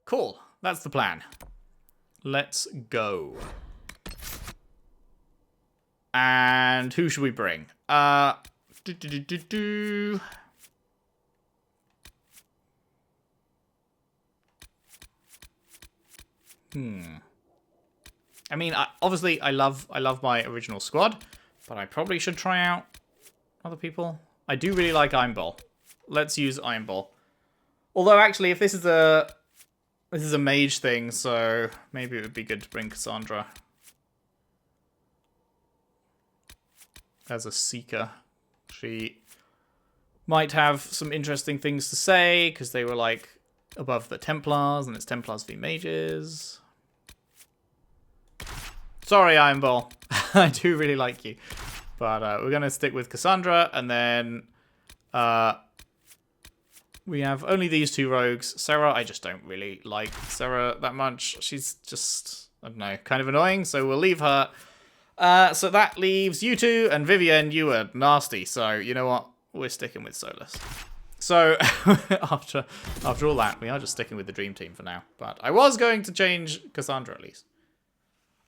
Cool. That's the plan. Let's go. And who should we bring? I mean, obviously, I love my original squad, but I probably should try out other people. I do really like Iron Ball. Let's use Iron Ball. Although, actually, if this is a mage thing, so maybe it would be good to bring Cassandra as a seeker. She might have some interesting things to say, because they were, like, above the Templars, and it's Templars v Mages. Sorry, Iron Ball. I do really like you. But we're going to stick with Cassandra, and then we have only these two rogues. Sarah, I just don't really like Sarah that much. She's just, I don't know, kind of annoying, so we'll leave her. So that leaves you two, and Vivienne, you are nasty, so you know what? We're sticking with Solus. So, after all that, we are just sticking with the Dream Team for now. But I was going to change Cassandra at least.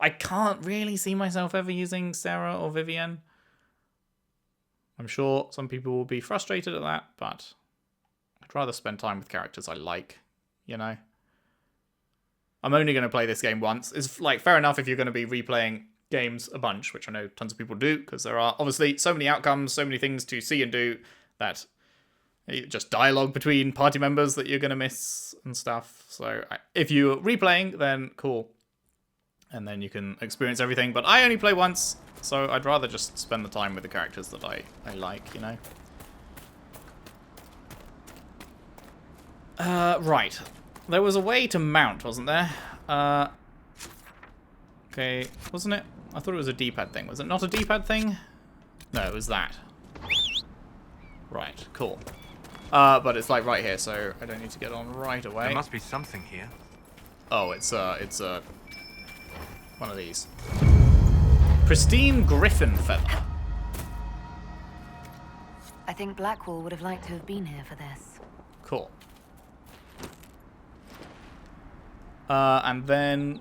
I can't really see myself ever using Sarah or Vivienne. I'm sure some people will be frustrated at that, but I'd rather spend time with characters I like, you know? I'm only going to play this game once. It's like fair enough if you're going to be replaying games a bunch, which I know tons of people do, because there are obviously so many outcomes, so many things to see and do, that just dialogue between party members that you're going to miss and stuff. So if you're replaying, then cool. And then you can experience everything. But I only play once, so I'd rather just spend the time with the characters that I like, you know? Right. There was a way to mount, wasn't there? Okay, wasn't it? I thought it was a D-pad thing. Was it not a D-pad thing? No, it was that. Right, cool. But it's like right here, so I don't need to get on right away. There must be something here. Oh, it's one of these. Pristine griffin feather. I think Blackwall would have liked to have been here for this. Cool. And then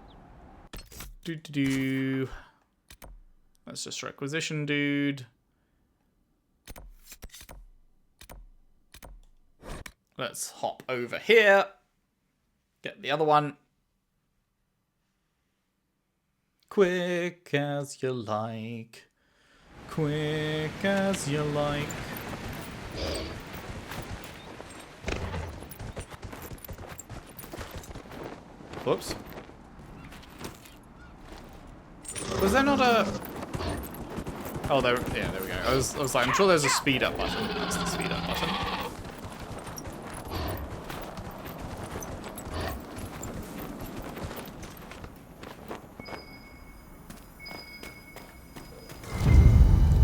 Let's just requisition dude. Let's hop over here. Get the other one. Quick as you like. Quick as you like. Whoops. Was there not a... Oh, there we go. I was like, I'm sure there's a speed up button. That's the speed up button.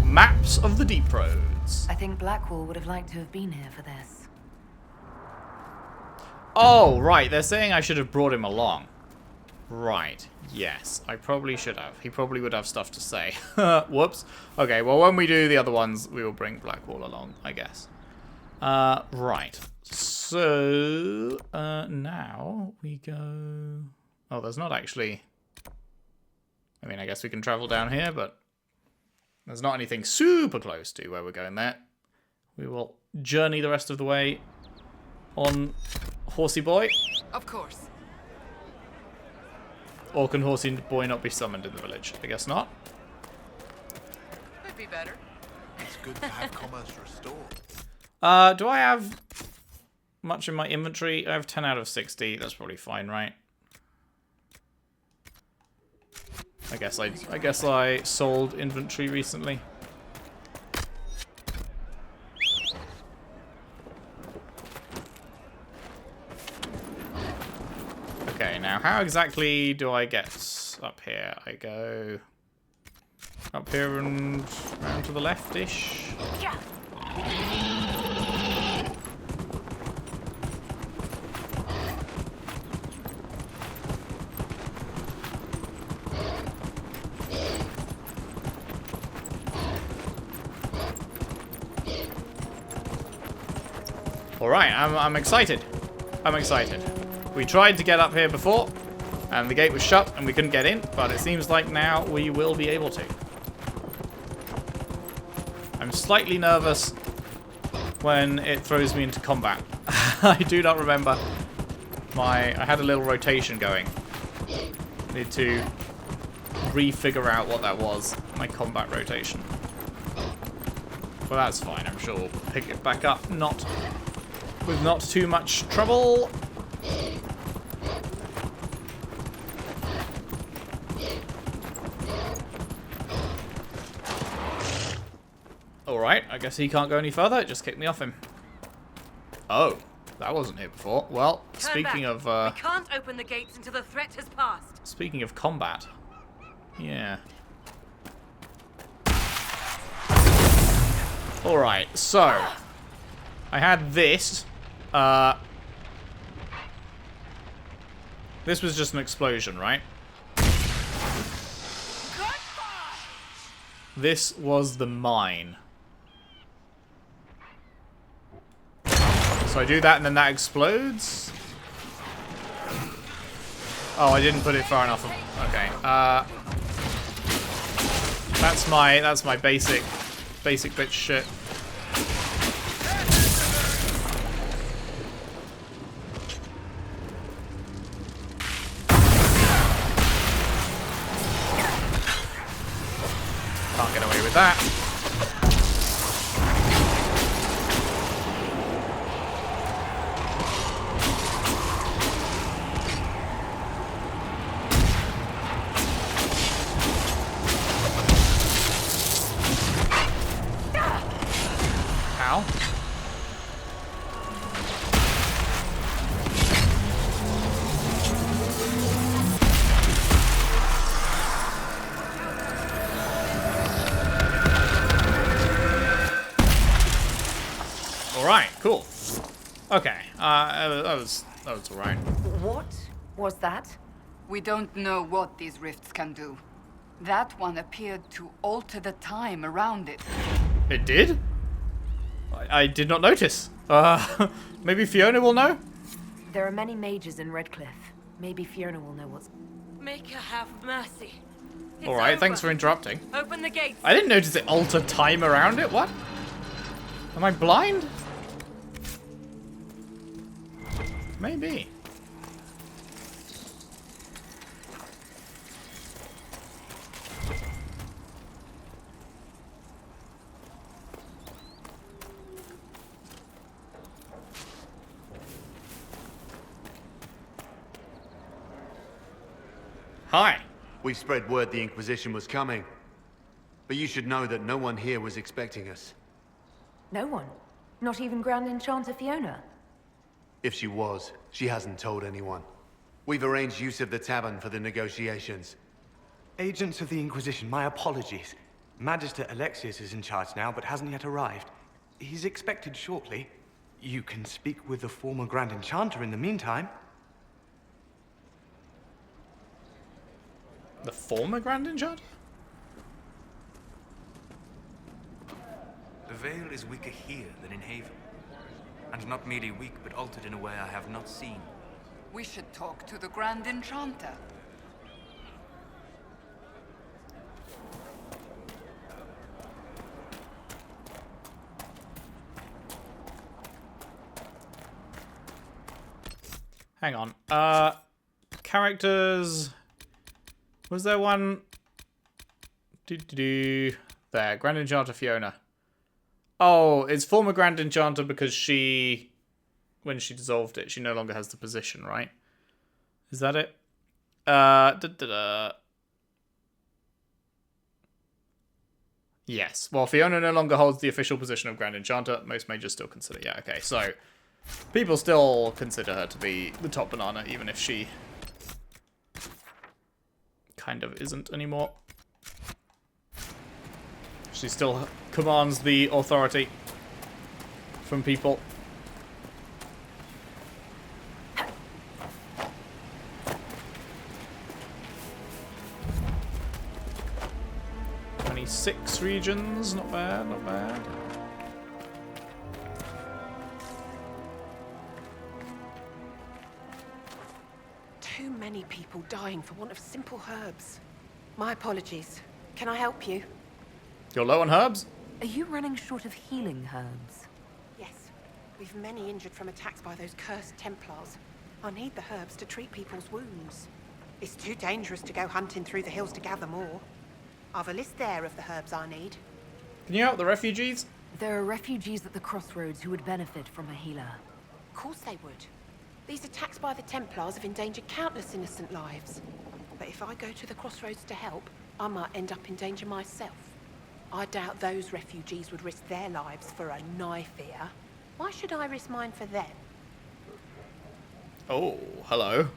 Maps of the Deep Roads. I think Blackwall would have liked to have been here for this. Oh, right. They're saying I should have brought him along. Right. Yes, I probably should have. He probably would have stuff to say. Whoops. Okay, well, when we do the other ones, we will bring Blackwall along, I guess. Right. So, now we go... Oh, there's not actually... I mean, I guess we can travel down here, but... There's not anything super close to where we're going there. We will journey the rest of the way on Horsey Boy. Of course. Or can Horsey Boy not be summoned in the village? I guess not. Could be better. It's good to have commerce restored. Do I have much in my inventory? I have 10 out of 60. That's probably fine, right? I guess I sold inventory recently. Okay, now how exactly do I get up here? I go up here and round to the left-ish. Yeah. All right, I'm excited. I'm excited. We tried to get up here before, and the gate was shut, and we couldn't get in, but it seems like now we will be able to. I'm slightly nervous when it throws me into combat. I do not remember I had a little rotation going. Need to re-figure out what that was, my combat rotation. But that's fine, I'm sure we'll pick it back up, with not too much trouble. Alright, I guess he can't go any further, it just kicked me off him. Oh, that wasn't here before. Well, speaking of We can't open the gates until the threat has passed. speaking of combat. Yeah. Alright, so I had this. This was just an explosion, right? This was the mine. So I do that and then that explodes. Oh, I didn't put it far enough. Okay. That's my basic bitch shit. Can't get away with that. Ow. Alright, cool. Okay, that was alright. What was that? We don't know what these rifts can do. That one appeared to alter the time around it. It did? I did not notice. Maybe Fiona will know? There are many mages in Redcliffe. Maybe Fiona will know what's... Make her have mercy. It's Alright, over. thanks for interrupting. Open the gates. I didn't notice it altered time around it. What? Am I blind? Maybe. Hi. We spread word the Inquisition was coming. But you should know that no one here was expecting us. No one. Not even Grand Enchanter Fiona. If she was, she hasn't told anyone. We've arranged use of the tavern for the negotiations. Agents of the Inquisition, my apologies. Magister Alexius is in charge now, but hasn't yet arrived. He's expected shortly. You can speak with the former Grand Enchanter in the meantime. The former Grand Enchanter? The veil is weaker here than in Haven. And not merely weak, but altered in a way I have not seen. We should talk to the Grand Enchanter. Hang on. Characters. Was there one? There, Grand Enchanter Fiona. Oh, it's former Grand Enchanter because when she dissolved it, she no longer has the position, right? Is that it? Yes. Well, Fiona no longer holds the official position of Grand Enchanter. Most mages still consider. Yeah, okay. So, people still consider her to be the top banana, even if she kind of isn't anymore. She still commands the authority from people. Six regions, not bad, not bad. too many people dying for want of simple herbs. My apologies. Can I help you? You're low on herbs? Are you running short of healing herbs? Yes. We've many injured from attacks by those cursed Templars. I need the herbs to treat people's wounds. It's too dangerous to go hunting through the hills to gather more. I've a list there of the herbs I need. Can you help the refugees? There are refugees at the crossroads who would benefit from a healer. Of course they would. These attacks by the Templars have endangered countless innocent lives. But if I go to the crossroads to help, I might end up in danger myself. I doubt those refugees would risk their lives for a knife here. Why should I risk mine for them? Oh, hello.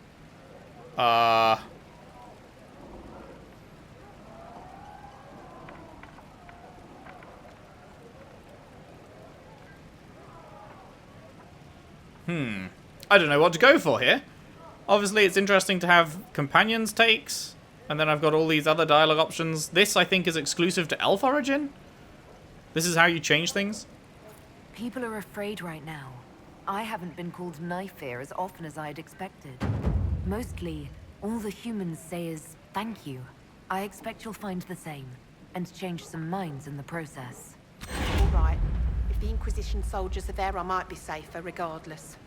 I don't know what to go for here. Obviously, it's interesting to have companions' takes, and then I've got all these other dialogue options. This, I think, is exclusive to Elf Origin. This is how you change things. People are afraid right now. I haven't been called knife here as often as I'd expected. Mostly, all the humans say is thank you. I expect you'll find the same, and change some minds in the process. All right. If the Inquisition soldiers are there, I might be safer regardless.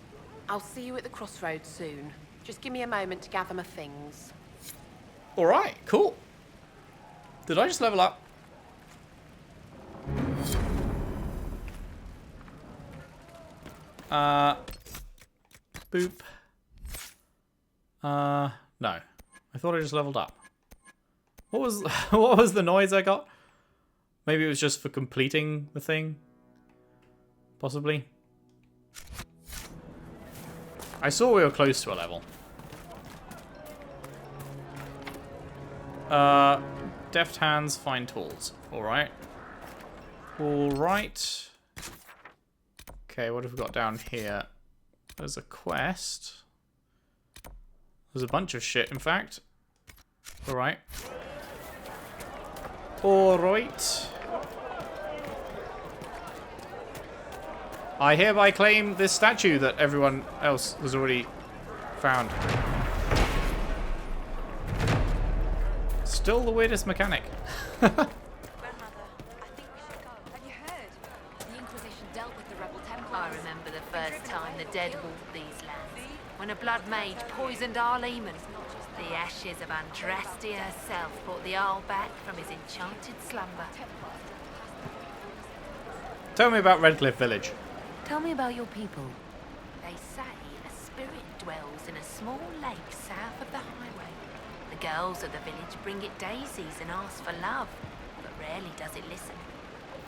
I'll see you at the crossroads soon. Just give me a moment to gather my things. Alright, cool. Did I just level up? Boop. No. I thought I just leveled up. What was what was the noise I got? Maybe it was just for completing the thing? Possibly. I saw we were close to a level. Deft hands, fine tools. Alright. Alright. Okay, what have we got down here? There's a quest. There's a bunch of shit, in fact. Alright. Alright. I hereby claim this statue that everyone else has already found. Still the weirdest mechanic. Grandmother, I think we should go. Have you heard? The Inquisition dealt with the rebel Templars. I remember the first time the dead walked these lands, when a blood mage poisoned our Lehman. The ashes of Andrastia herself brought the Arl back from his enchanted slumber. Tell me about Redcliffe Village. Tell me about your people. They say a spirit dwells in a small lake south of the highway. The girls of the village bring it daisies and ask for love, but rarely does it listen.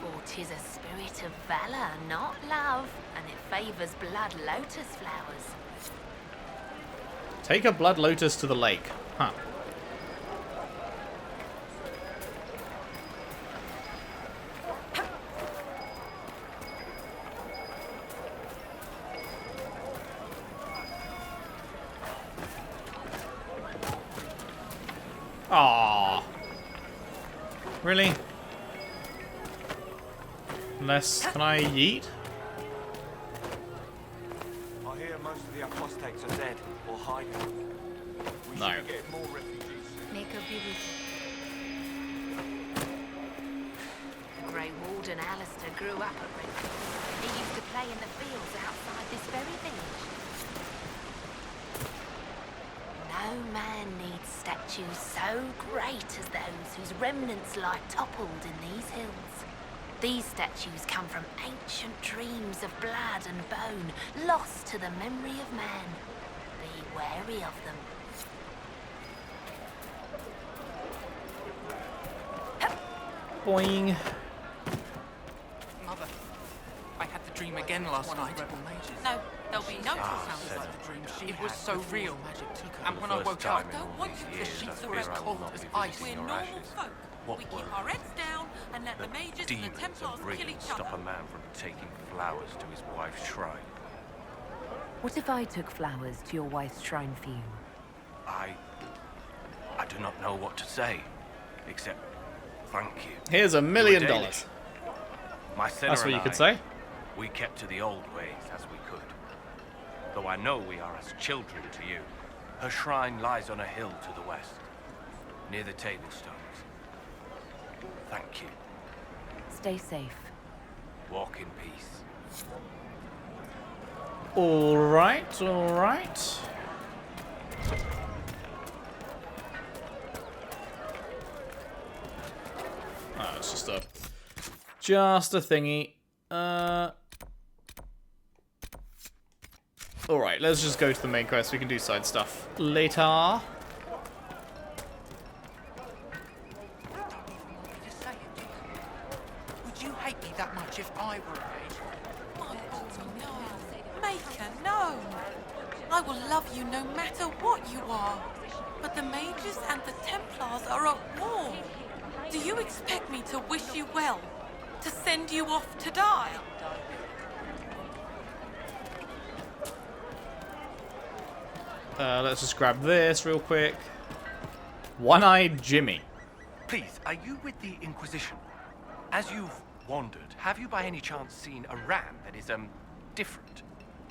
For 'tis a spirit of valor, not love, and it favours blood lotus flowers. Take a blood lotus to the lake. Huh. Aww. Really? Unless, can I yeet? I hear most of the apostates are dead or hiding. We No. should get more refugees. Make a beautiful. The Grey Warden Alistair grew up at Redcliffe. He used to play in the fields outside this very village. No man needs statues so great as those whose remnants lie toppled in these hills. These statues come from ancient dreams of blood and bone, lost to the memory of man. Be wary of them. Boing. Mother, I had the dream again last night. No, there'll be no It was so real. And when I woke up, the sheets were as cold as ice. We're normal folk. We keep our heads down and let the mages and the Templars kill each other. Stop a man from taking flowers to his wife's shrine. What if I took flowers to your wife's shrine for you? I do not know what to say, except thank you. Here's $1 million. My sinner That's what and you could I, say. We kept to the old ways as we could. Though I know we are as children to you. Her shrine lies on a hill to the west, near the table stones. Thank you. Stay safe. Walk in peace. All right, all right. Oh, it's just a thingy. All right, let's just go to the main quest. We can do side stuff later. Would you hate me that much if I were a mage? My God, no. Maker, no. I will love you no matter what you are. But the mages and the Templars are at war. Do you expect me to wish you well? To send you off to die? Let's just grab this real quick. One-eyed Jimmy. Please, are you with the Inquisition? As you've wandered, have you by any chance seen a ram that is, different?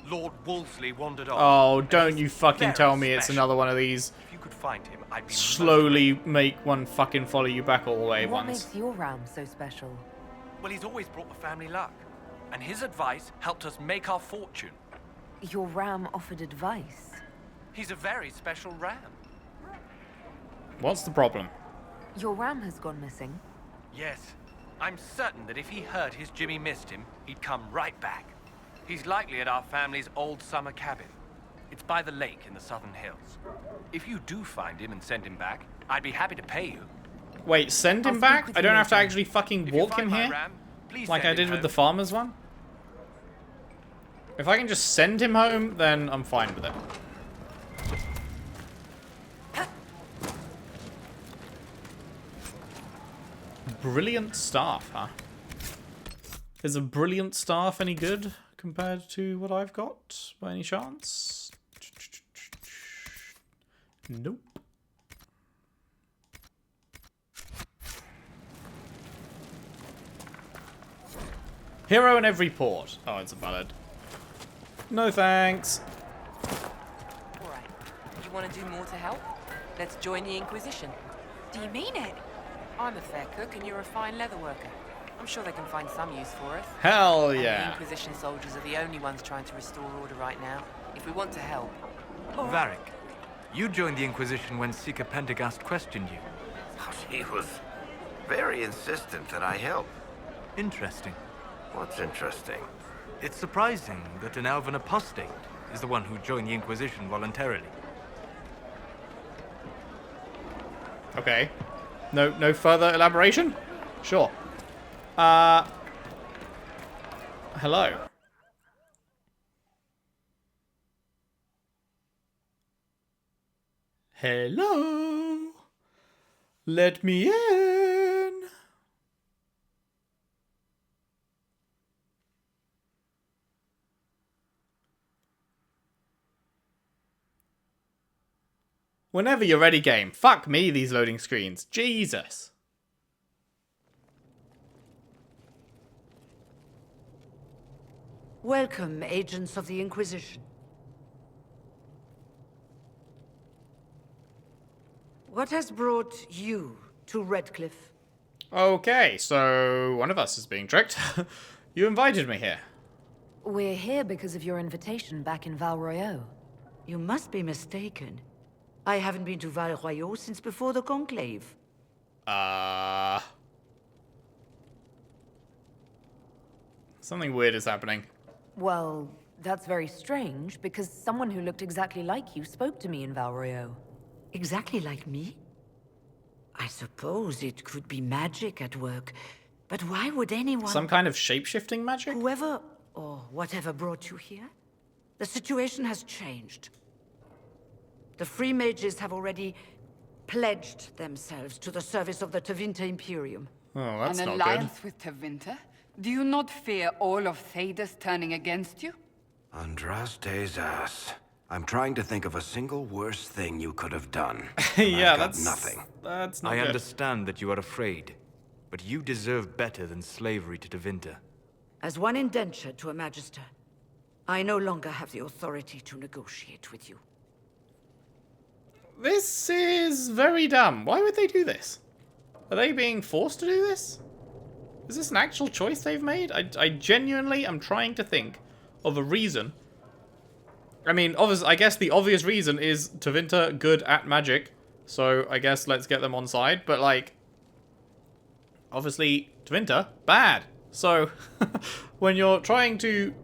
Lord Wolseley wandered off. Oh, don't you fucking Very tell me it's special. another one of these If you could find him, I'd be slowly make one fucking follow you back all the way What ones. makes your ram so special? Well, he's always brought the family luck. And his advice helped us make our fortune. Your ram offered advice. He's a very special ram. What's the problem? Your ram has gone missing. Yes. I'm certain that if he heard his Jimmy missed him, he'd come right back. He's likely at our family's old summer cabin. It's by the lake in the southern hills. If you do find him and send him back, I'd be happy to pay you. Wait, send him I'll back? speak with I don't you have to later. actually fucking If you walk find him my here? ram, please Like send I did him with the home. farmer's one? If I can just send him home, then I'm fine with it. Brilliant staff, huh? Is a brilliant staff any good compared to what I've got, by any chance? Nope. Hero in every port. Oh, it's a ballad. No thanks. Alright. You want to do more to help? Let's join the Inquisition. Do you mean it? I'm a fair cook and you're a fine leather worker. I'm sure they can find some use for us. Hell And the yeah. Inquisition soldiers are the only ones trying to restore order right now. If we want to help. Varric, you joined the Inquisition when Seeker Pendergast questioned you. He was very insistent that I help. Interesting. What's interesting? It's surprising that an elven apostate is the one who joined the Inquisition voluntarily. Okay. No further elaboration? Sure. Hello. Hello. Let me in. Whenever you're ready, game. Fuck me, these loading screens. Jesus. Welcome, agents of the Inquisition. What has brought you to Redcliffe? Okay, so one of us is being tricked. You invited me here. We're here because of your invitation back in Val Royeaux. You must be mistaken. I haven't been to Val Royeaux since before the Conclave. Something weird is happening. Well, that's very strange, because someone who looked exactly like you spoke to me in Val Royeaux. Exactly like me? I suppose it could be magic at work, but why would anyone... Some kind of shape-shifting magic? Whoever or whatever brought you here, the situation has changed. The Free Mages have already pledged themselves to the service of the Tevinter Imperium. Oh, that's An not alliance with Tevinter? Do you not fear all of Thedas turning against you? Andraste's ass. I'm trying to think of a single worse thing you could have done. good. Yeah, I've got that's nothing. That's not I good. understand that you are afraid, but you deserve better than slavery to Tevinter. As one indentured to a Magister, I no longer have the authority to negotiate with you. This is very dumb. Why would they do this? Are they being forced to do this? Is this an actual choice they've made? I genuinely am trying to think of a reason. I mean, I guess the obvious reason is Tevinter good at magic. So I guess let's get them on side. But like, obviously Tevinter, bad. So when you're fighting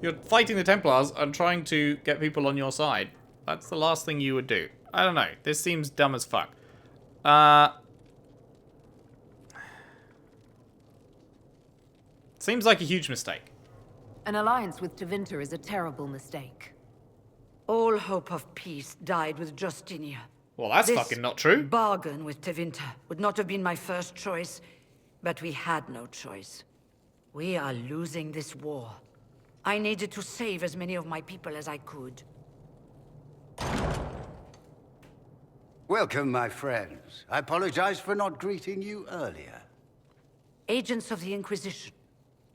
the Templars and trying to get people on your side, that's the last thing you would do. I don't know. This seems dumb as fuck. Seems like a huge mistake. An alliance with Tevinter is a terrible mistake. All hope of peace died with Justinia. Well, that's fucking not true. Bargain with Tevinter would not have been my first choice, but we had no choice. We are losing this war. I needed to save as many of my people as I could. Welcome, my friends. I apologize for not greeting you earlier. Agents of the Inquisition,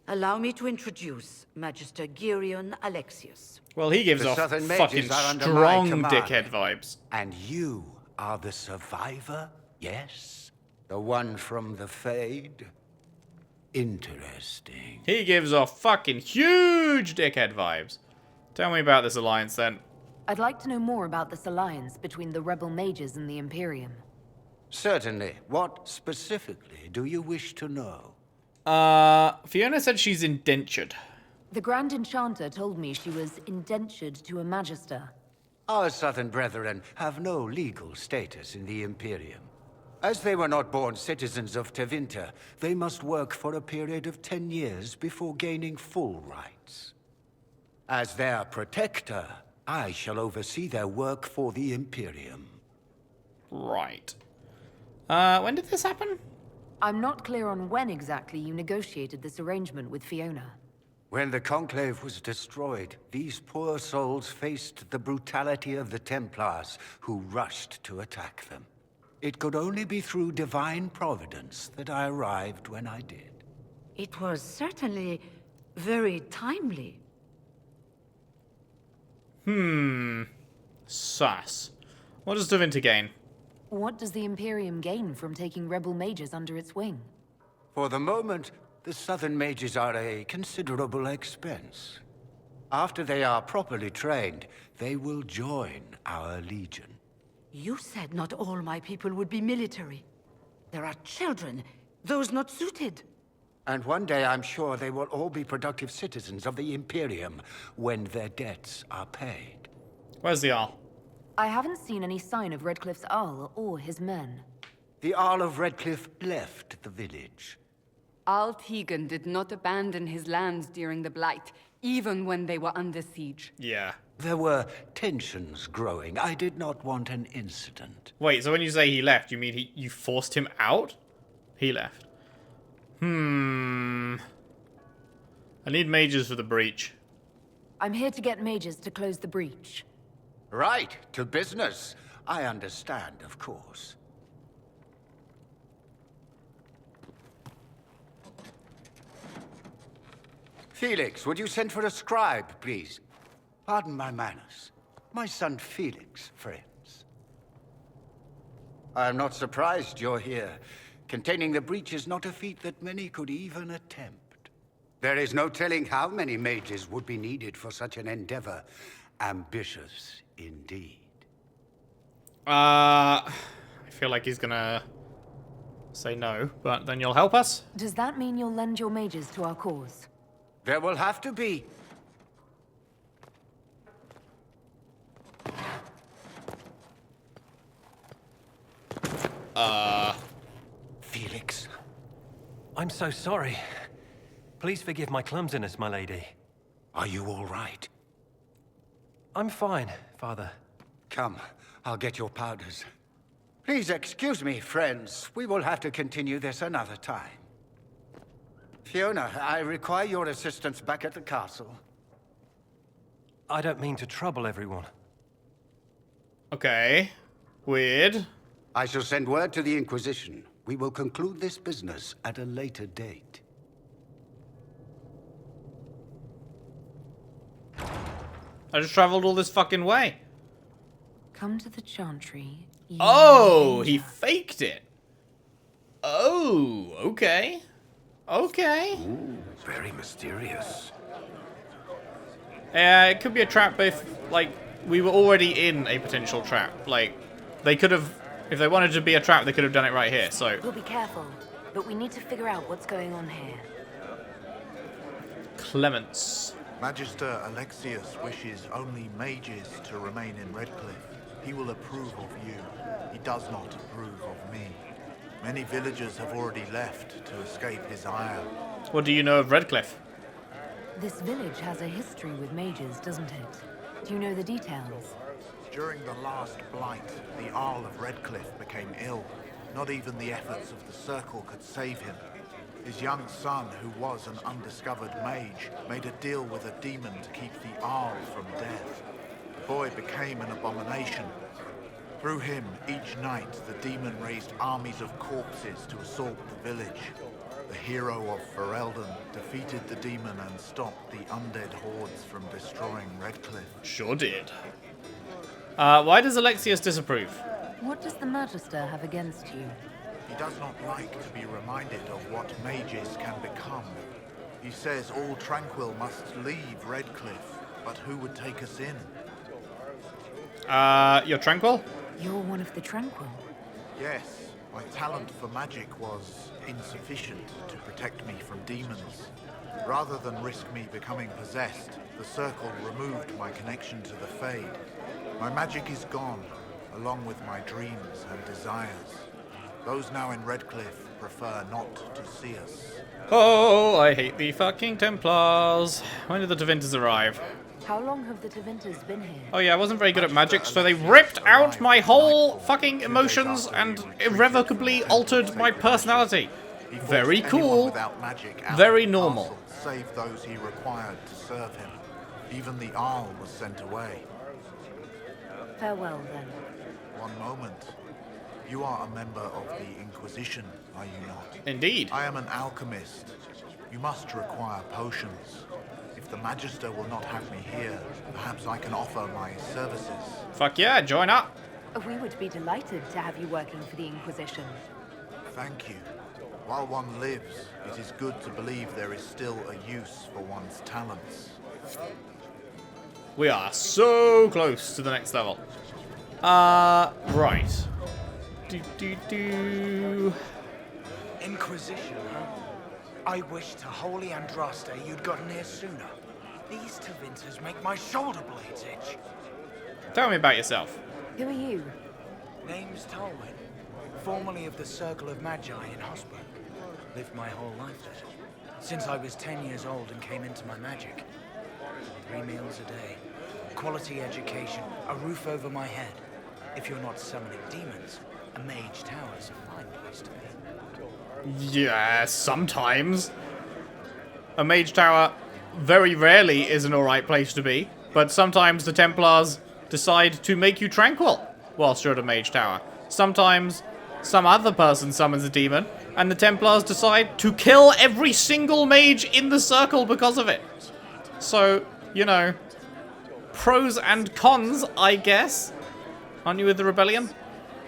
allow me to introduce Magister Girion Alexius. Well, he gives off fucking strong dickhead vibes. And you are the survivor, yes? The one from the Fade? Interesting. He gives off fucking huge dickhead vibes. Tell me about this alliance, then. I'd like to know more about this alliance between the rebel mages and the Imperium. Certainly. What specifically do you wish to know? Fiona said she's indentured. The Grand Enchanter told me she was indentured to a Magister. Our southern brethren have no legal status in the Imperium. As they were not born citizens of Tevinter, they must work for a period of 10 years before gaining full rights. As their protector, I shall oversee their work for the Imperium. Right. When did this happen? I'm not clear on when exactly you negotiated this arrangement with Fiona. When the Conclave was destroyed, these poor souls faced the brutality of the Templars, who rushed to attack them. It could only be through divine providence that I arrived when I did. It was certainly very timely. Sus. What does Tevinter gain? What does the Imperium gain from taking rebel mages under its wing? For the moment, the Southern mages are a considerable expense. After they are properly trained, they will join our legion. You said not all my people would be military. There are children, those not suited. And one day I'm sure they will all be productive citizens of the Imperium when their debts are paid. Where's the Arl? I haven't seen any sign of Redcliffe's Arl or his men. The Arl of Redcliffe left the village. Arl Tegan did not abandon his lands during the Blight, even when they were under siege. Yeah. There were tensions growing. I did not want an incident. Wait, so when you say he left, you mean you forced him out? He left. I need mages for the breach. I'm here to get mages to close the breach. Right, to business. I understand, of course. Felix, would you send for a scribe, please? Pardon my manners. My son Felix, friends. I am not surprised you're here. Containing the breach is not a feat that many could even attempt. There is no telling how many mages would be needed for such an endeavor. Ambitious, indeed. I feel like he's gonna say no, but then you'll help us? Does that mean you'll lend your mages to our cause? There will have to be. Felix. I'm so sorry. Please forgive my clumsiness, my lady. Are you all right? I'm fine, Father. Come, I'll get your powders. Please excuse me, friends. We will have to continue this another time. Fiona, I require your assistance back at the castle. I don't mean to trouble everyone. Okay. Weird. I shall send word to the Inquisition. We will conclude this business at a later date. I just traveled all this fucking way. Come to the Chantry. Oh, he faked it. Oh, okay. Okay. Ooh, very mysterious. It could be a trap if, like, we were already in a potential trap. Like, they could have, if they wanted to be a trap, they could have done it right here, so. We'll be careful, but we need to figure out what's going on here. Clements. Magister Alexius wishes only mages to remain in Redcliffe. He will approve of you. He does not approve of me. Many villagers have already left to escape his ire. What do you know of Redcliffe? This village has a history with mages, doesn't it? Do you know the details? During the last blight, the Jarl of Redcliffe became ill. Not even the efforts of the Circle could save him. His young son, who was an undiscovered mage, made a deal with a demon to keep the Jarl from death. The boy became an abomination. Through him, each night, the demon raised armies of corpses to assault the village. The hero of Ferelden defeated the demon and stopped the undead hordes from destroying Redcliffe. Sure did. Why does Alexius disapprove? What does the Magister have against you? He does not like to be reminded of what mages can become. He says all Tranquil must leave Redcliffe, but who would take us in? You're Tranquil? You're one of the Tranquil. Yes, my talent for magic was insufficient to protect me from demons. Rather than risk me becoming possessed, the Circle removed my connection to the Fade. My magic is gone, along with my dreams and desires. Those now in Redcliffe prefer not to see us. Oh, I hate the fucking Templars. When did the Tevinters arrive? How long have the Tevinters been here? Oh yeah, I wasn't very good at magic, so they ripped out my whole fucking emotions and irrevocably altered my personality. Very cool. Very normal. Save those he required to serve him. Even the Jarl was sent away. Farewell, then. One moment. You are a member of the Inquisition, are you not? Indeed. I am an alchemist. You must require potions. If the Magister will not have me here, perhaps I can offer my services. Fuck yeah, join up. We would be delighted to have you working for the Inquisition. Thank you. While one lives, it is good to believe there is still a use for one's talents. We are so close to the next level. Right. Inquisition, huh? I wish to holy Andraste you'd gotten here sooner. These Tevinters make my shoulder blades itch. Tell me about yourself. Who are you? Name's Tolwyn, formerly of the Circle of Magi in Hosburg. Lived my whole life there, since I was 10 years old and came into my magic. 3 meals a day, quality education, a roof over my head. If you're not summoning demons, a mage tower's a fine place to be. Yeah, sometimes. A mage tower very rarely is an alright place to be, but sometimes the Templars decide to make you tranquil whilst you're at a mage tower. Sometimes some other person summons a demon, and the Templars decide to kill every single mage in the circle because of it. So, you know, pros and cons, I guess. Aren't you with the rebellion?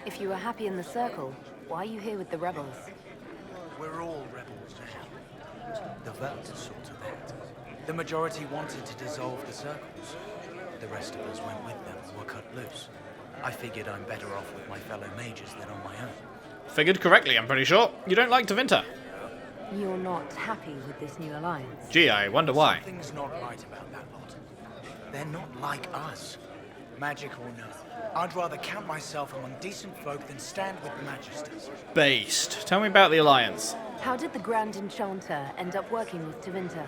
If you were happy in the Circle, why are you here with the rebels? We're all rebels now. The vote saw to that. The majority wanted to dissolve the circles. The rest of us went with them and were cut loose. I figured I'm better off with my fellow mages than on my own. Figured correctly, I'm pretty sure. You don't like Tevinter. You're not happy with this new alliance? Gee, I wonder why. Something's not right about that lot. They're not like us. Magic or no, I'd rather count myself among decent folk than stand with the Magisters. Based. Tell me about the alliance. How did the Grand Enchanter end up working with Tevinter?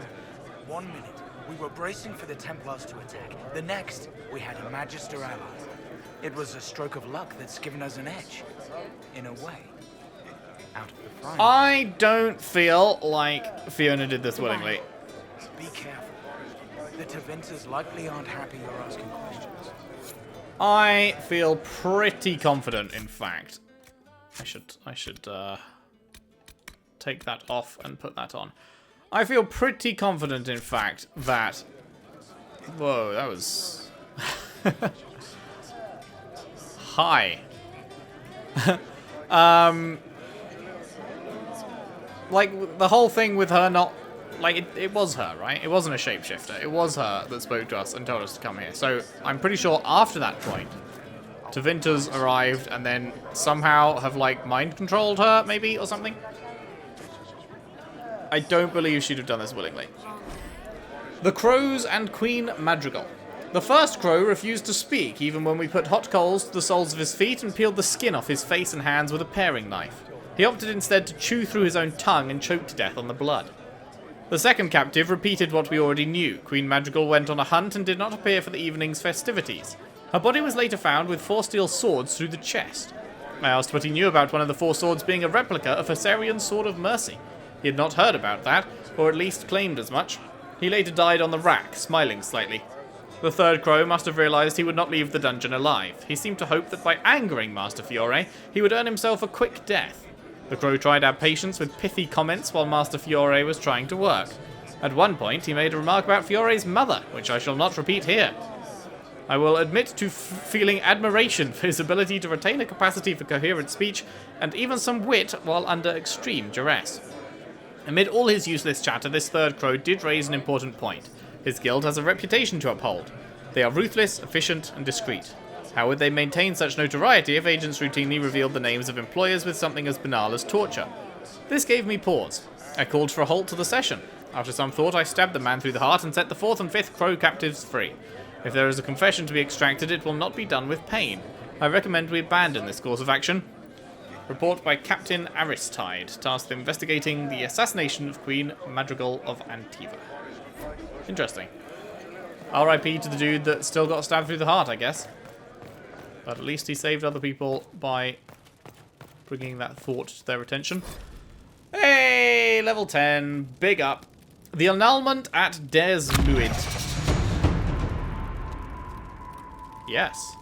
1 minute, we were bracing for the Templars to attack. The next, we had a Magister ally. It was a stroke of luck that's given us an edge. In a way. Out of the frying. I don't feel like Fiona did this willingly. Be careful. The Tevinters likely aren't happy you're asking questions. I feel pretty confident, in fact. I should take that off and put that on. I feel pretty confident, in fact, that... Whoa, that was... Hi. Like, the whole thing with her not... Like, it was her, right? It wasn't a shapeshifter. It was her that spoke to us and told us to come here. So, I'm pretty sure after that point, Tevinter's arrived and then somehow have, like, mind-controlled her, maybe, or something? I don't believe she'd have done this willingly. The Crows and Queen Madrigal. The first crow refused to speak, even when we put hot coals to the soles of his feet and peeled the skin off his face and hands with a paring knife. He opted instead to chew through his own tongue and choke to death on the blood. The second captive repeated what we already knew. Queen Madrigal went on a hunt and did not appear for the evening's festivities. Her body was later found with 4 steel swords through the chest. I asked what he knew about one of the 4 swords being a replica of Hessarian's Sword of Mercy. He had not heard about that, or at least claimed as much. He later died on the rack, smiling slightly. The third crow must have realised he would not leave the dungeon alive. He seemed to hope that by angering Master Fiore, he would earn himself a quick death. The crow tried our patience with pithy comments while Master Fiore was trying to work. At one point, he made a remark about Fiore's mother, which I shall not repeat here. I will admit to feeling admiration for his ability to retain a capacity for coherent speech and even some wit while under extreme duress. Amid all his useless chatter, this third crow did raise an important point. His guild has a reputation to uphold. They are ruthless, efficient, and discreet. How would they maintain such notoriety if agents routinely revealed the names of employers with something as banal as torture? This gave me pause. I called for a halt to the session. After some thought, I stabbed the man through the heart and set the 4th and 5th crow captives free. If there is a confession to be extracted, it will not be done with pain. I recommend we abandon this course of action. Report by Captain Aristide, tasked with investigating the assassination of Queen Madrigal of Antiva. Interesting. R.I.P. to the dude that still got stabbed through the heart, I guess. But at least he saved other people by bringing that thought to their attention. Hey, level 10, big up. The annulment at Des Luid. Yes,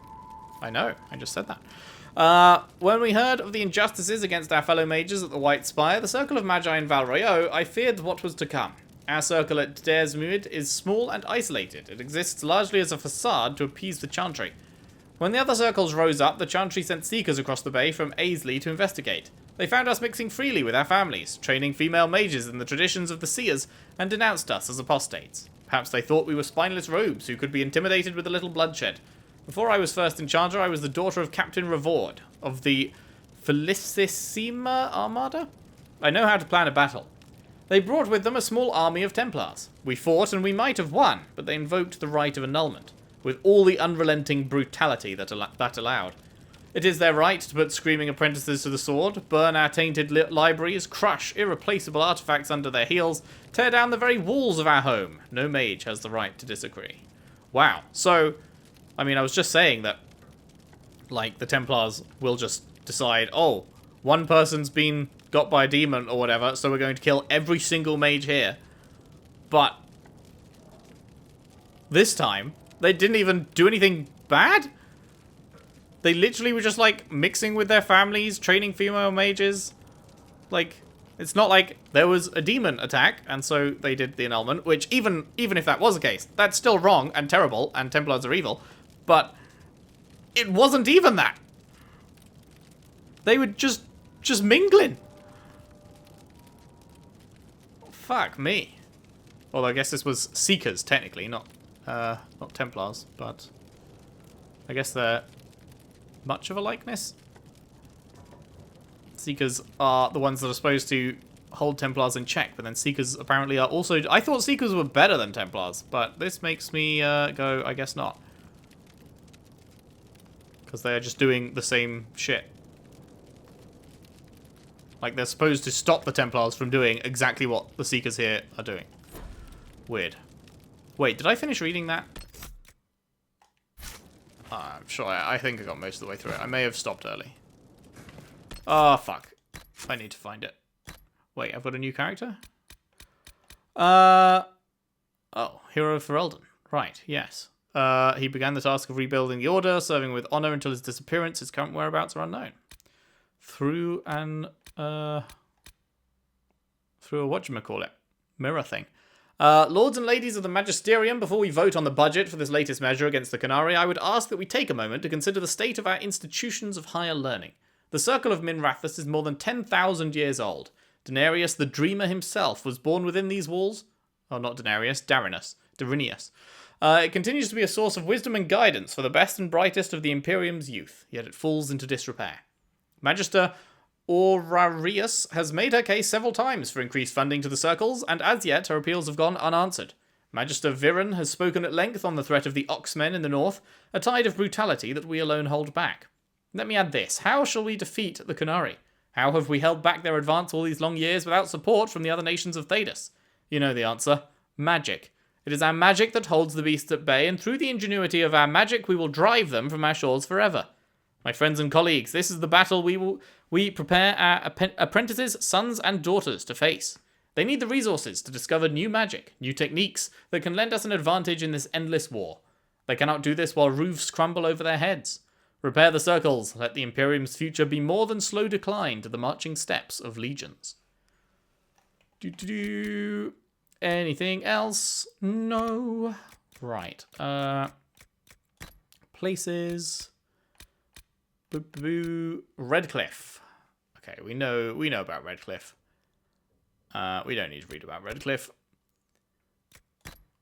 I know, I just said that. When we heard of the injustices against our fellow mages at the White Spire, the Circle of Magi in Valrayo, I feared what was to come. Our circle at Des Muid is small and isolated. It exists largely as a facade to appease the Chantry. When the other circles rose up, the Chantry sent seekers across the bay from Aisley to investigate. They found us mixing freely with our families, training female mages in the traditions of the Seers, and denounced us as apostates. Perhaps they thought we were spineless robes who could be intimidated with a little bloodshed. Before I was first enchanter, I was the daughter of Captain Revord, of the Felicissima Armada? I know how to plan a battle. They brought with them a small army of Templars. We fought and we might have won, but they invoked the right of annulment, with all the unrelenting brutality that allowed. It is their right to put screaming apprentices to the sword, burn our tainted libraries, crush irreplaceable artifacts under their heels, tear down the very walls of our home. No mage has the right to disagree. Wow. So, I mean, I was just saying that, like, the Templars will just decide, oh, one person's been got by a demon or whatever, so we're going to kill every single mage here. But this time, they didn't even do anything bad? They literally were just, like, mixing with their families, training female mages. Like, it's not like there was a demon attack, and so they did the annulment, which even if that was the case, that's still wrong and terrible, and Templars are evil. But it wasn't even that. They were just mingling. Fuck me. Although I guess this was Seekers, technically, not Templars, but I guess they're much of a likeness. Seekers are the ones that are supposed to hold Templars in check, but then Seekers apparently are also... I thought Seekers were better than Templars, but this makes me go, I guess not. Because they're just doing the same shit. Like, they're supposed to stop the Templars from doing exactly what the Seekers here are doing. Weird. Wait, did I finish reading that? I'm sure I think I got most of the way through it. I may have stopped early. Oh, fuck. I need to find it. Wait, I've got a new character? Oh, Hero of Ferelden. Right, yes. He began the task of rebuilding the Order, serving with honor until his disappearance. His current whereabouts are unknown. Through a whatchamacallit, mirror thing. Lords and ladies of the Magisterium, before we vote on the budget for this latest measure against the Canary, I would ask that we take a moment to consider the state of our institutions of higher learning. The Circle of Minrathous is more than 10,000 years old. Denarius the Dreamer himself was born within these walls. Oh, not Denarius, Darinius. It continues to be a source of wisdom and guidance for the best and brightest of the Imperium's youth, yet it falls into disrepair. Magister Aurarius has made her case several times for increased funding to the circles, and as yet her appeals have gone unanswered. Magister Viren has spoken at length on the threat of the Oxmen in the north, a tide of brutality that we alone hold back. Let me add this. How shall we defeat the Canary? How have we held back their advance all these long years without support from the other nations of Thedas? You know the answer. Magic. It is our magic that holds the beasts at bay, and through the ingenuity of our magic we will drive them from our shores forever. My friends and colleagues, this is the battle we prepare our apprentices, sons and daughters to face. They need the resources to discover new magic, new techniques that can lend us an advantage in this endless war. They cannot do this while roofs crumble over their heads. Repair the circles, let the Imperium's future be more than slow decline to the marching steps of legions. Anything else? No. Right. Places. Redcliffe. Okay, we know about Redcliffe. We don't need to read about Redcliffe.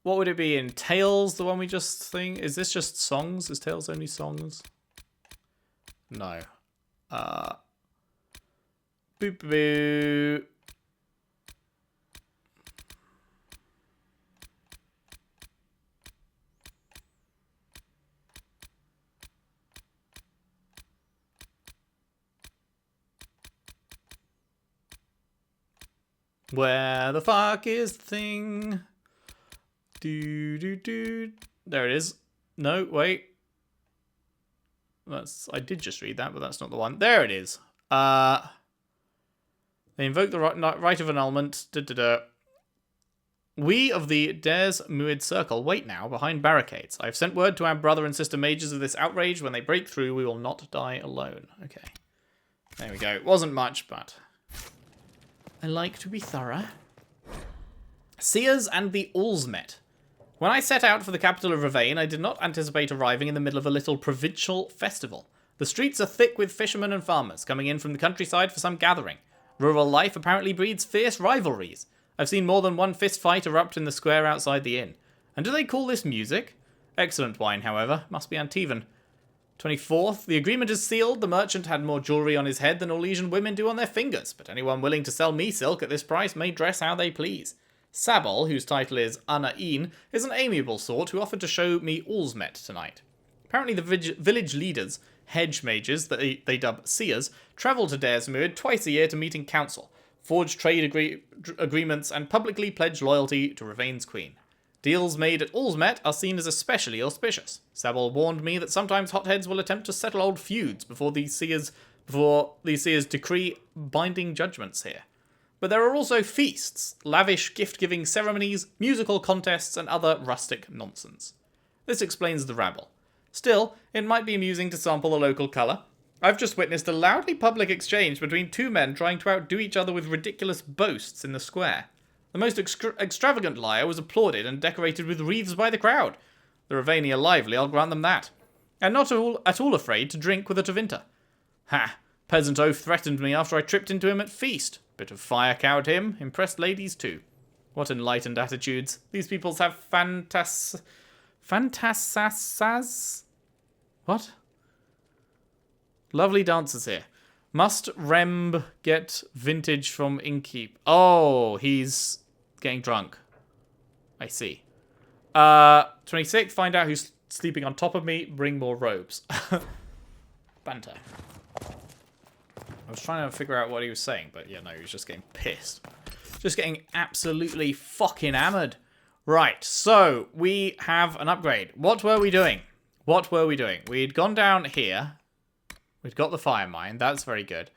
What would it be in Tales, the one we just think? Is this just songs? Is Tales only songs? No. Where the fuck is the thing? There it is. No, wait. I did just read that, but that's not the one. There it is. They invoke the right of annulment. We of the Des Muid Circle wait now behind barricades. I have sent word to our brother and sister mages of this outrage. When they break through, we will not die alone. Okay. There we go. It wasn't much, but I like to be thorough. Seers and the Allsmet. When I set out for the capital of Ravane, I did not anticipate arriving in the middle of a little provincial festival. The streets are thick with fishermen and farmers coming in from the countryside for some gathering. Rural life apparently breeds fierce rivalries. I've seen more than one fist fight erupt in the square outside the inn. And do they call this music? Excellent wine, however. Must be Antivan. 24th, the agreement is sealed. The merchant had more jewellery on his head than Orlesian women do on their fingers, but anyone willing to sell me silk at this price may dress how they please. Sabol, whose title is Ana'in, is an amiable sort who offered to show me Allsmet tonight. Apparently the village leaders, hedge mages that they dub seers, travel to Des Muid twice a year to meet in council, forge trade agreements, and publicly pledge loyalty to Ravane's queen. Deals made at Allsmet are seen as especially auspicious. Sabol warned me that sometimes hotheads will attempt to settle old feuds before these seers decree binding judgments here. But there are also feasts, lavish gift-giving ceremonies, musical contests, and other rustic nonsense. This explains the rabble. Still, it might be amusing to sample the local colour. I've just witnessed a loudly public exchange between two men trying to outdo each other with ridiculous boasts in the square. The most extravagant liar was applauded and decorated with wreaths by the crowd. The Ravani are lively, I'll grant them that. And not at all afraid to drink with a Tevinter. Ha! Peasant oaf threatened me after I tripped into him at feast. Bit of fire cowed him, impressed ladies too. What enlightened attitudes. These peoples have fantasas? What? Lovely dancers here. Must Remb get vintage from Innkeep? Oh, he's getting drunk. I see. 26, find out who's sleeping on top of me, bring more robes. Banter. I was trying to figure out what he was saying, but yeah, no, he was just getting pissed. Just getting absolutely fucking hammered. Right, so we have an upgrade. What were we doing? We'd gone down here. We'd got the fire mine. That's very good.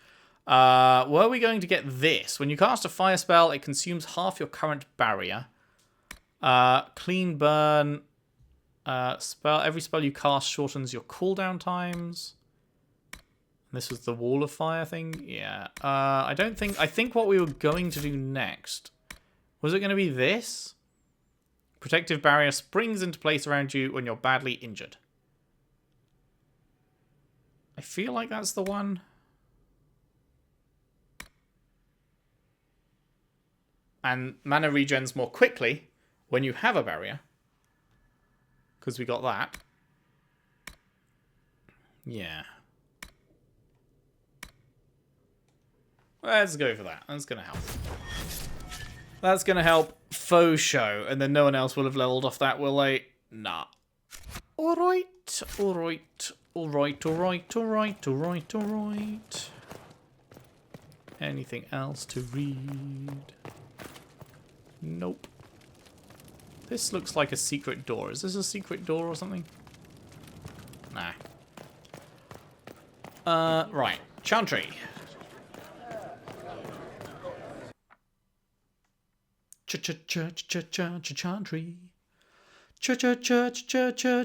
Were we going to get this? When you cast a fire spell, it consumes half your current barrier. Clean burn. Every spell you cast shortens your cooldown times. This was the wall of fire thing. Yeah. I think what we were going to do next, was it going to be this? Protective barrier springs into place around you when you're badly injured. I feel like that's the one. And mana regens more quickly when you have a barrier. Because we got that. Yeah. Let's go for that. That's going to help. That's going to help faux show. And then no one else will have leveled off that, will they? Nah. Alright. Alright. Alright. Alright. Alright. Alright. Alright. Anything else to read? Nope. This looks like a secret door. Is this a secret door or something? Nah. Right. Chantry. Chantry.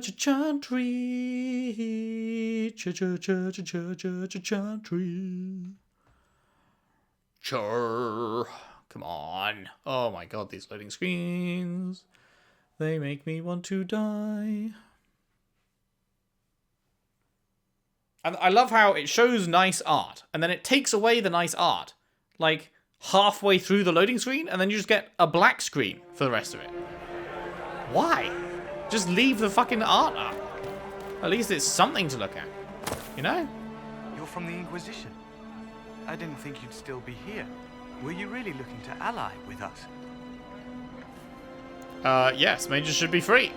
Chantry. Chur. Come on. Oh my god, these loading screens. They make me want to die. And I love how it shows nice art, and then it takes away the nice art. Like, halfway through the loading screen, and then you just get a black screen for the rest of it. Why? Just leave the fucking art up. At least it's something to look at. You know? You're from the Inquisition. I didn't think you'd still be here. Were you really looking to ally with us? Yes, mages should be free.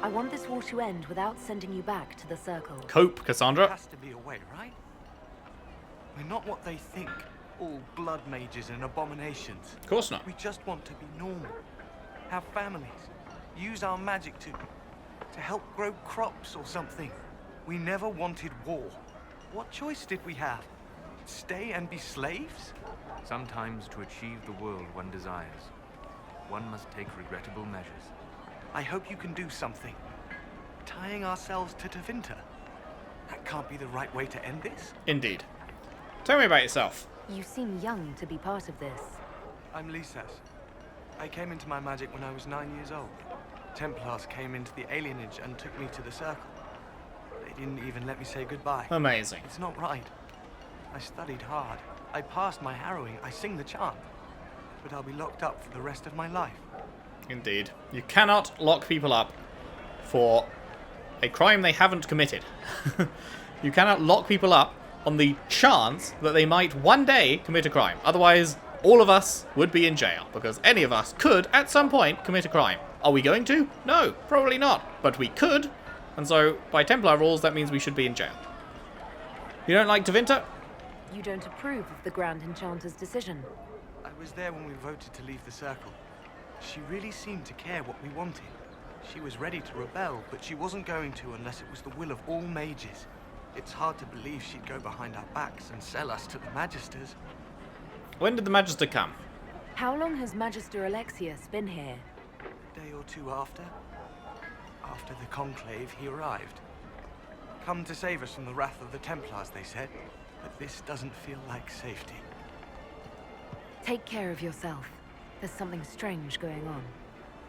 I want this war to end without sending you back to the Circle. Cope, Cassandra. There has to be a way, right? We're not what they think. All blood mages and abominations. Of course not. We just want to be normal. Have families. Use our magic to help grow crops or something. We never wanted war. What choice did we have? Stay and be slaves? Sometimes to achieve the world one desires, one must take regrettable measures. I hope you can do something. Tying ourselves to Tevinter. That can't be the right way to end this. Indeed. Tell me about yourself. You seem young to be part of this. I'm Lisas. I came into my magic when I was 9 years old. Templars came into the alienage and took me to the Circle. They didn't even let me say goodbye. Amazing. It's not right. I studied hard. I passed my harrowing. I sing the chant. But I'll be locked up for the rest of my life. Indeed. You cannot lock people up for a crime they haven't committed. You cannot lock people up on the chance that they might one day commit a crime. Otherwise, all of us would be in jail, because any of us could, at some point, commit a crime. Are we going to? No, probably not. But we could, and so, by Templar rules, that means we should be in jail. You don't like Tevinter? You don't approve of the Grand Enchanter's decision? I was there when we voted to leave the Circle. She really seemed to care what we wanted. She was ready to rebel, but she wasn't going to unless it was the will of all mages. It's hard to believe she'd go behind our backs and sell us to the Magisters. When did the Magister come? How long has Magister Alexius been here? A day or two after. After the Conclave, he arrived. Come to save us from the wrath of the Templars, they said. But this doesn't feel like safety. Take care of yourself. There's something strange going on.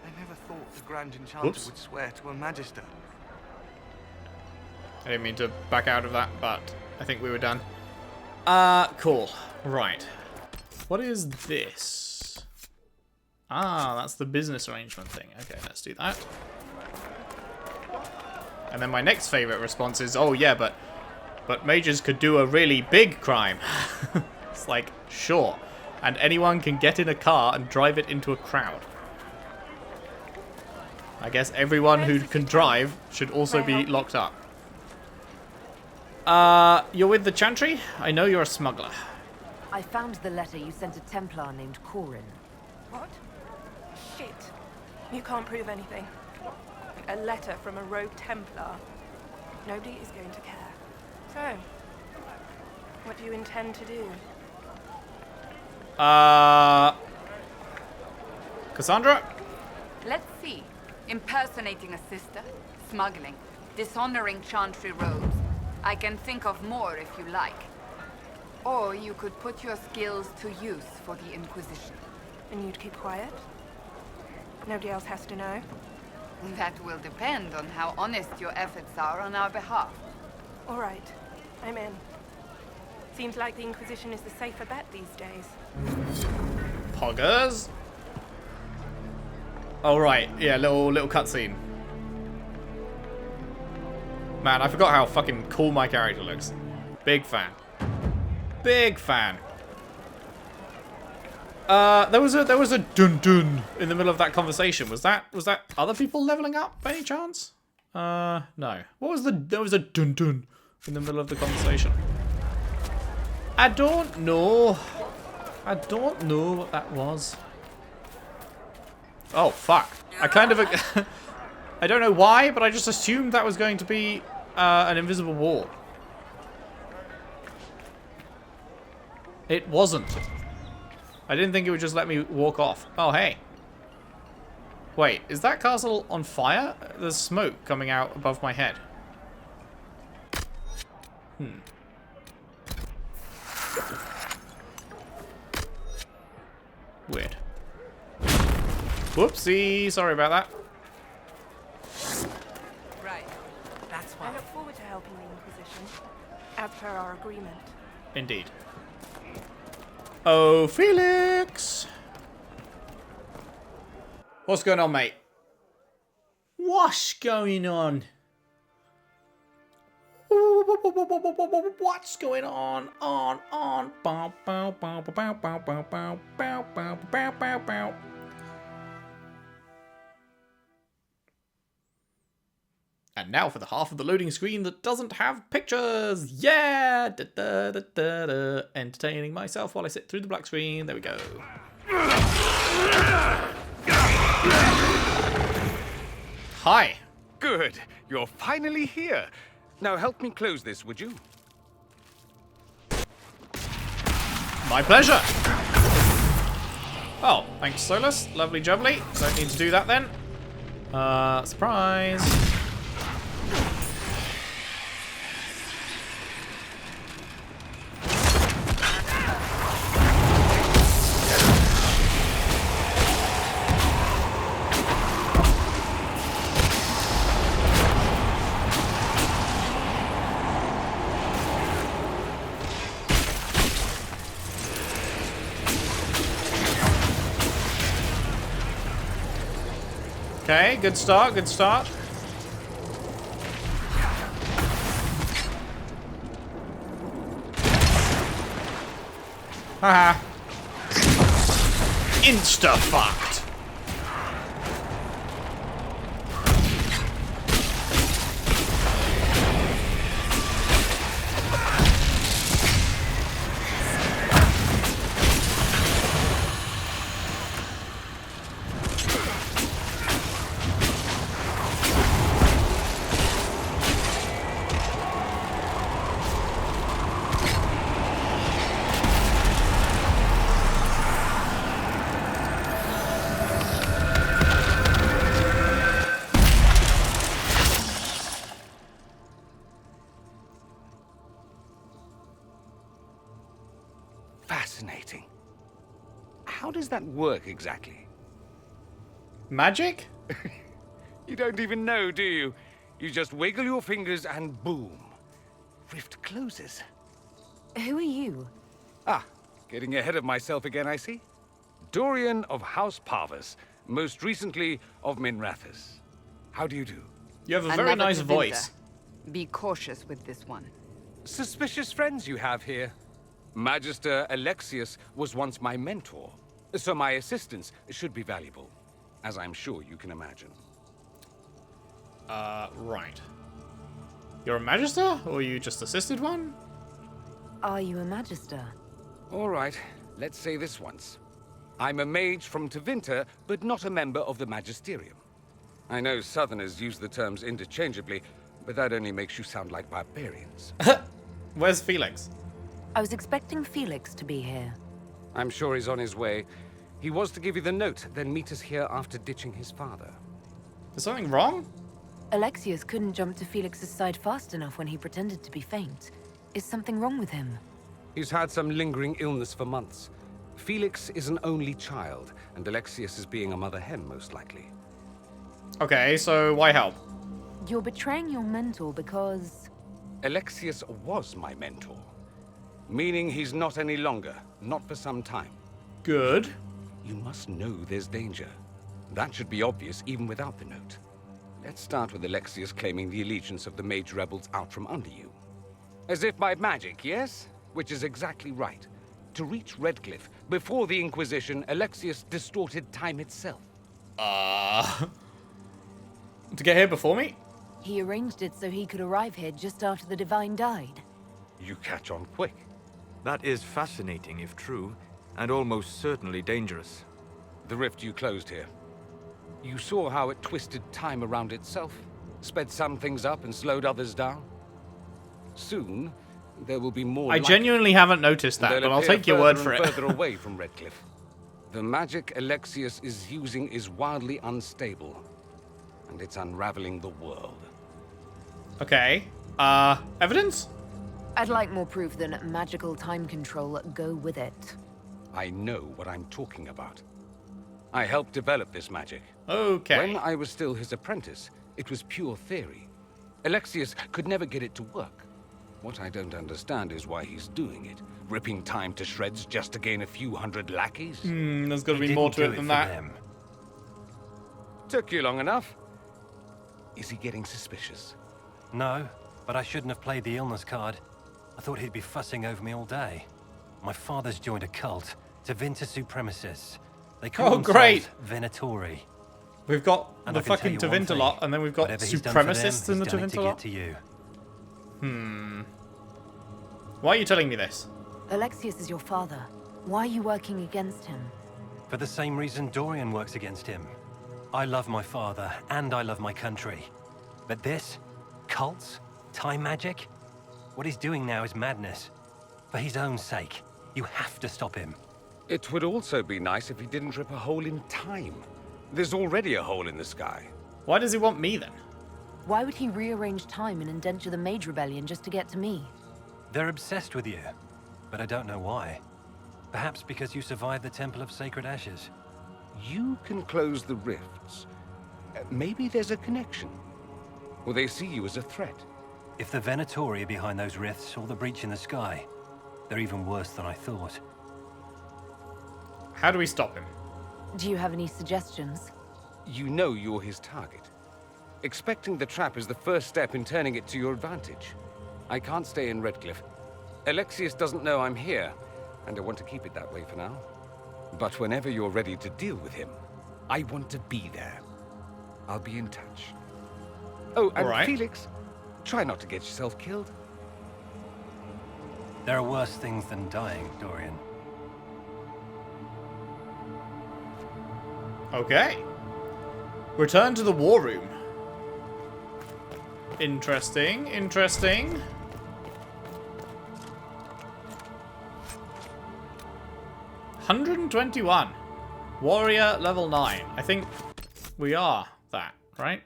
I never thought the Grand Enchanter would swear to a Magister. I didn't mean to back out of that, but I think we were done. Cool. Right. What is this? Ah, that's the business arrangement thing. Okay, let's do that. And then my next favorite response is, oh yeah, but mages could do a really big crime. It's like, sure. And anyone can get in a car and drive it into a crowd. I guess everyone who can drive should also be locked up. You're with the Chantry? I know you're a smuggler. I found the letter you sent a Templar named Corin. What? Shit. You can't prove anything. A letter from a rogue Templar. Nobody is going to care. So, what do you intend to do? Cassandra? Let's see. Impersonating a sister, smuggling, dishonoring Chantry robes. I can think of more if you like. Or you could put your skills to use for the Inquisition. And you'd keep quiet? Nobody else has to know. That will depend on how honest your efforts are on our behalf. All right. I'm in. Seems like the Inquisition is the safer bet these days. Poggers. Oh right, yeah, little cutscene. Man, I forgot how fucking cool my character looks. Big fan. Big fan. There was a dun dun in the middle of that conversation. Was that other people leveling up by any chance? No. What was there was a dun dun in the middle of the conversation. I don't know. I don't know what that was. Oh fuck. I kind of I don't know why, but I just assumed that was going to be an invisible wall. It wasn't. I didn't think it would just let me walk off. Oh, hey. Wait, is that castle on fire? There's smoke coming out above my head. Weird. Whoopsie, sorry about that. Right. That's why. I look forward to helping the Inquisition, as per our agreement. Indeed. Oh, Felix! What's going on, mate? What's going on? What's going on? On. Bow, bow, bow, bow, bow, bow, bow, bow, bow, bow, bow, bow. And now for the half of the loading screen that doesn't have pictures. Yeah! Da, da, da, da, da. Entertaining myself while I sit through the black screen. There we go. Hi. Good. You're finally here. Now help me close this, would you? My pleasure. Oh, thanks, Solus. Lovely jubbly. Don't need to do that then. Surprise. Okay, good start, good start. Haha. Insta-fucked. Fascinating. How does that work exactly? Magic? You don't even know, do you? You just wiggle your fingers and boom. Rift closes. Who are you? Ah, getting ahead of myself again, I see. Dorian of House Parvus, most recently of Minrathous. How do you do? You have a very nice voice. Be cautious with this one. Suspicious friends you have here. Magister Alexius was once my mentor, so my assistance should be valuable, as I'm sure you can imagine. Right. You're a Magister, or you just assisted one? Are you a Magister? All right, let's say this once. I'm a mage from Tevinter, but not a member of the Magisterium. I know Southerners use the terms interchangeably, but that only makes you sound like barbarians. Where's Felix? I was expecting Felix to be here. I'm sure he's on his way. He was to give you the note, then meet us here after ditching his father. Is something wrong? Alexius couldn't jump to Felix's side fast enough when he pretended to be faint. Is something wrong with him? He's had some lingering illness for months. Felix is an only child, and Alexius is being a mother hen, most likely. Okay, so why help? You're betraying your mentor because... Alexius was my mentor. Meaning he's not any longer. Not for some time. Good. You must know there's danger. That should be obvious even without the note. Let's start with Alexius claiming the allegiance of the mage rebels out from under you. As if by magic, yes? Which is exactly right. To reach Redcliffe, before the Inquisition, Alexius distorted time itself. To get here before me? He arranged it so he could arrive here just after the Divine died. You catch on quick. That is fascinating if true, and almost certainly dangerous. The rift you closed here. You saw how it twisted time around itself, sped some things up and slowed others down. Soon, there will be more. I genuinely haven't noticed that, but I'll take your word for it. Further away from Redcliffe. The magic Alexius is using is wildly unstable, and it's unraveling the world. Okay. Evidence? I'd like more proof than magical time control go with it. I know what I'm talking about. I helped develop this magic. Okay. When I was still his apprentice, it was pure theory. Alexius could never get it to work. What I don't understand is why he's doing it. Ripping time to shreds just to gain a few hundred lackeys? There's got to be more to it than that. Took you long enough. Is he getting suspicious? No, but I shouldn't have played the illness card. I thought he'd be fussing over me all day. My father's joined a cult, Tevinter Supremacists. They call great! Venatori. We've got And the I can tell fucking you one Tevinter thing, lot, and then we've got whatever he's done for them, supremacists in the he's done it Tevinter to lot. get to you. Why are you telling me this? Alexius is your father. Why are you working against him? For the same reason Dorian works against him. I love my father, and I love my country. But this? Cults? Time magic? What he's doing now is madness. For his own sake, you have to stop him. It would also be nice if he didn't rip a hole in time. There's already a hole in the sky. Why does he want me then? Why would he rearrange time and indenture the Mage Rebellion just to get to me? They're obsessed with you, but I don't know why. Perhaps because you survived the Temple of Sacred Ashes. You can close the rifts. Maybe there's a connection. Or they see you as a threat. If the Venatori are behind those rifts or the breach in the sky, they're even worse than I thought. How do we stop him? Do you have any suggestions? You know you're his target. Expecting the trap is the first step in turning it to your advantage. I can't stay in Redcliffe. Alexius doesn't know I'm here, and I want to keep it that way for now. But whenever you're ready to deal with him, I want to be there. I'll be in touch. Oh, and right. Felix, try not to get yourself killed. There are worse things than dying, Dorian. Okay. Return to the war room. Interesting, interesting. $121. Warrior level 9. I think we are that, right?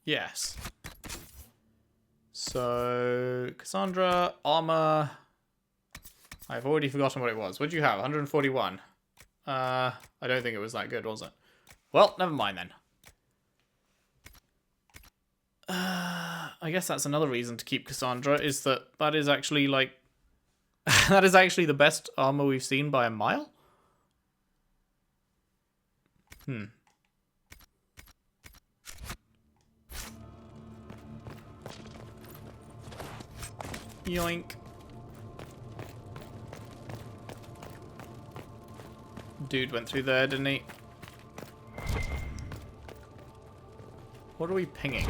Yes. So, Cassandra, armor. I've already forgotten what it was. What did you have? 141. I don't think it was that good, was it? Well, never mind then. I guess that's another reason to keep Cassandra, is that is actually, like... that is actually the best armor we've seen by a mile? Yoink. Dude went through there, didn't he? What are we pinging?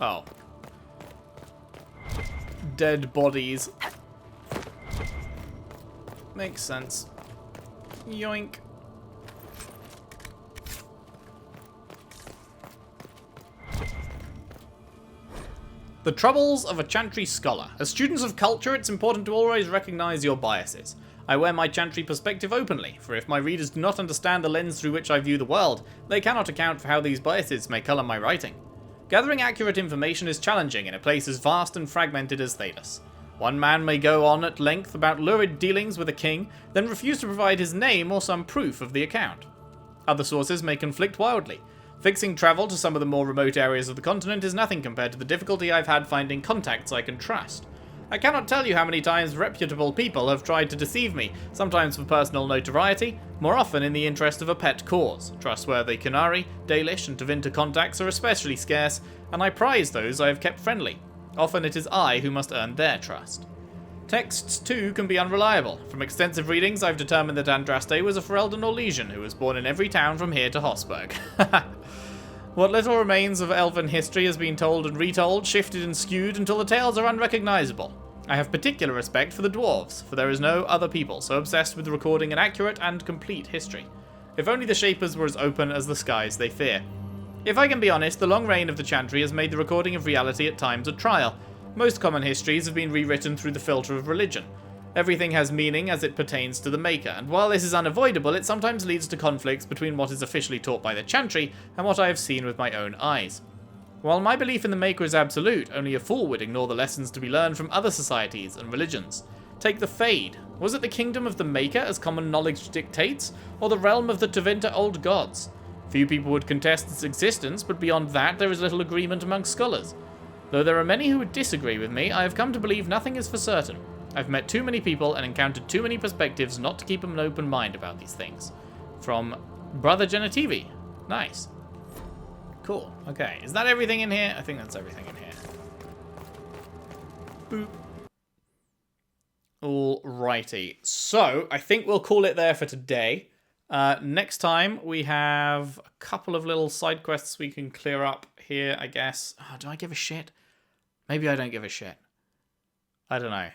Oh. Dead bodies. Makes sense. Yoink. The troubles of a Chantry scholar. As students of culture, it's important to always recognize your biases. I wear my Chantry perspective openly, for if my readers do not understand the lens through which I view the world, they cannot account for how these biases may color my writing. Gathering accurate information is challenging in a place as vast and fragmented as Thedas. One man may go on at length about lurid dealings with a king, then refuse to provide his name or some proof of the account. Other sources may conflict wildly. Fixing travel to some of the more remote areas of the continent is nothing compared to the difficulty I've had finding contacts I can trust. I cannot tell you how many times reputable people have tried to deceive me, sometimes for personal notoriety, more often in the interest of a pet cause. Trustworthy Qunari, Dalish, and Tevinter contacts are especially scarce, and I prize those I have kept friendly. Often it is I who must earn their trust. Texts, too, can be unreliable. From extensive readings, I've determined that Andraste was a Ferelden Orlesian who was born in every town from here to Hossberg. What little remains of elven history has been told and retold, shifted and skewed until the tales are unrecognizable. I have particular respect for the dwarves, for there is no other people so obsessed with recording an accurate and complete history. If only the Shapers were as open as the skies they fear. If I can be honest, the long reign of the Chantry has made the recording of reality at times a trial. Most common histories have been rewritten through the filter of religion. Everything has meaning as it pertains to the Maker, and while this is unavoidable, it sometimes leads to conflicts between what is officially taught by the Chantry and what I have seen with my own eyes. While my belief in the Maker is absolute, only a fool would ignore the lessons to be learned from other societies and religions. Take the Fade. Was it the kingdom of the Maker, as common knowledge dictates, or the realm of the Tevinter old gods? Few people would contest its existence, but beyond that there is little agreement among scholars. Though there are many who would disagree with me, I have come to believe nothing is for certain. I've met too many people and encountered too many perspectives not to keep an open mind about these things. From Brother Genitivi. Nice. Cool. Okay, is that everything in here? I think that's everything in here. Boop. Alrighty. So, I think we'll call it there for today. Next time, we have a couple of little side quests we can clear up here, I guess. Oh, do I give a shit? Maybe I don't give a shit. I don't know.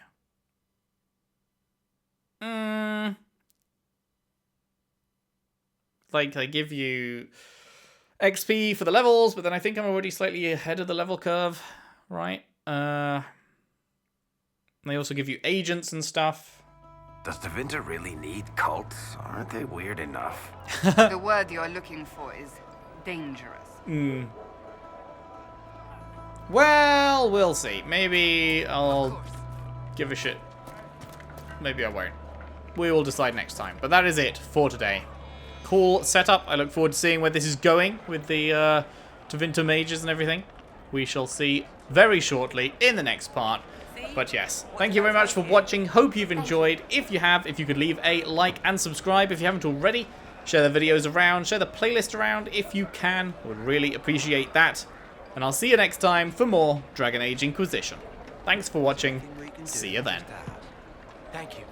Like, they give you XP for the levels, but then I think I'm already slightly ahead of the level curve, right? They also give you agents and stuff. Does Tevinter really need cults? Aren't they weird enough? The word you're looking for is dangerous. Well, we'll see. Maybe I'll give a shit. Maybe I won't. We will decide next time. But that is it for today. Cool setup. I look forward to seeing where this is going with the Tevinter mages and everything. We shall see very shortly in the next part. But yes, thank you very much for watching. Hope you've enjoyed. If you have, if you could leave a like and subscribe if you haven't already. Share the videos around. Share the playlist around if you can. Would really appreciate that. And I'll see you next time for more Dragon Age Inquisition. Thanks for watching. See you then. Thank you.